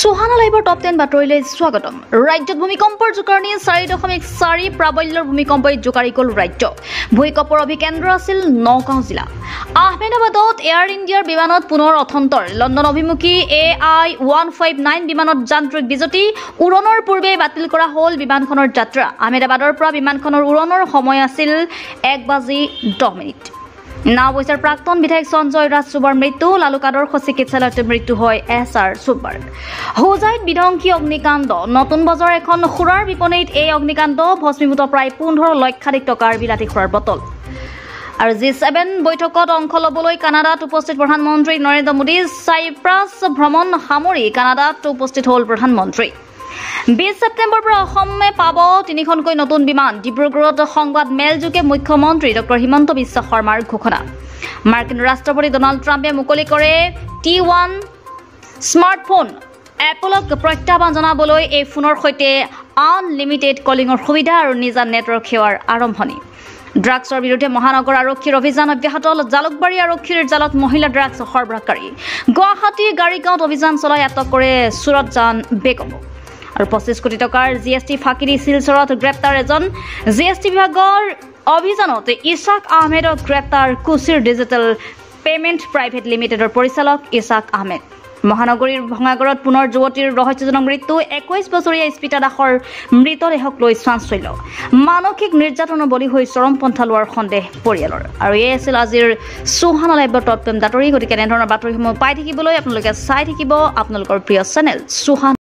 Suhana লাইভৰ top 10 বাতৰিলৈ স্বাগতম। ৰাজ্যত ভূমিকম্পৰ জোকাৰণি 4.4 প্ৰাবল্যৰ ভূমিকম্পই জোকাৰি গ'ল ৰাজ্য। ভূমিকম্পৰ অভিকেন্দ্ৰ আছিল নগাঁও জিলা। আহমেদাবাদত এয়াৰ ইণ্ডিয়াৰ বিমানত পুনৰ অথন্তৰ। লণ্ডন অভিমুখী AI-159 বিমানত যান্ত্ৰিক বিজুতি। উৰণৰ পূৰ্বে বাতিল কৰা হ'ল বিমানখনৰ যাত্ৰা। আহমেদাবাদৰ পৰা বিমানখনৰ উৰণৰ সময় আছিল 1:10। নাওবৈচাৰ প্ৰাক্তন বিধায়ক সঞ্জয় ৰাজ চুবাৰ মৃত্যু। লালুক আদৰ্শ চিকিৎসালয়ত মৃত্যু হয় SR চুবাৰ। হোজাইত বিধ্বংসী অগ্নিকাণ্ড। নতুন বজাৰ এখন সুৰাৰ বিপণীত এই অগ্নিকাণ্ড। ভস্মীভূত প্ৰায় 15 লক্ষাধিক টকাৰ বিলাতী সুৰাৰ বটল। আৰু G7 বৈঠকত অংশ ল'বলৈ কানাডাত উপস্থিত প্ৰধানমন্ত্ৰী নৰেন্দ্ৰ মোদী। ছাইপ্ৰাছ ভ্ৰমণ সামৰি কানাডাত উপস্থিত হ'ল প্ৰধানমন্ত্ৰী। 20 ছেপ্টেম্বৰৰ পৰা অসমে পাব 3খনকৈ নতুন বিমান। ডিব্ৰুগড়ত সংবাদ মেলযোগে মুখ্যমন্ত্ৰী ডক্টৰ হিমন্ত বিশ্ব শৰ্মাৰ ঘোষণা। মাৰ্কিন ৰাষ্ট্ৰপতি ডনাল্ড ট্ৰাম্পে মুকলি কৰে T1 স্মাৰ্টফোন। এপলক প্ৰত্যাহ্বান জনাবলৈ এই ফোনৰ সৈতে আনলিমিটেড কলিঙৰ সুবিধা আৰু নিজা নেটৱৰ্ক সেৱাৰ আৰম্ভণি। ড্ৰাগছৰ বিৰুদ্ধে মহানগৰ আৰক্ষীৰ অভিযান অব্যাহত। জালুকবাৰী আৰক্ষীৰ জালত মহিলা ড্ৰাগছ সৰবৰাহকাৰী। গুৱাহাটীৰ গাড়ীগাঁৱত অভিযান চলাই আটক কৰে সুৰতজান বেগমক। আৰু 25 কোটি টকাৰ GST ফাঁকি দি শিলচৰত গ্ৰেপ্তাৰ এজন। GST বিভাগৰ অভিযানত ইছাক আহমেদক গ্ৰেপ্তাৰ। কুছিৰ ডিজিটেল পেমেণ্ট প্ৰাইভেট লিমিটেডৰ পৰিচালক ইছাক আহমেদ। মহানগৰীৰ ভঙাগড়ত পুনৰ যুৱতীৰ ৰহস্যজনক মৃত্যু। 21 বছৰীয়া স্পিতা দাসৰ মৃতদেহক লৈ চাঞ্চল্য। মানসিক নিৰ্যাতনৰ বলি হৈ চৰমপন্থা লোৱাৰ সন্দেহ পৰিয়ালৰ। আৰু এই আছিল আজিৰ সুহানা লাইভৰ টপ 10 বাতৰি। গতিকে এনেধৰণৰ বাতৰিসমূহ পাই থাকিবলৈ আপোনালোকে চাই থাকিব আপোনালোকৰ প্ৰিয় চেনেল সুহানা।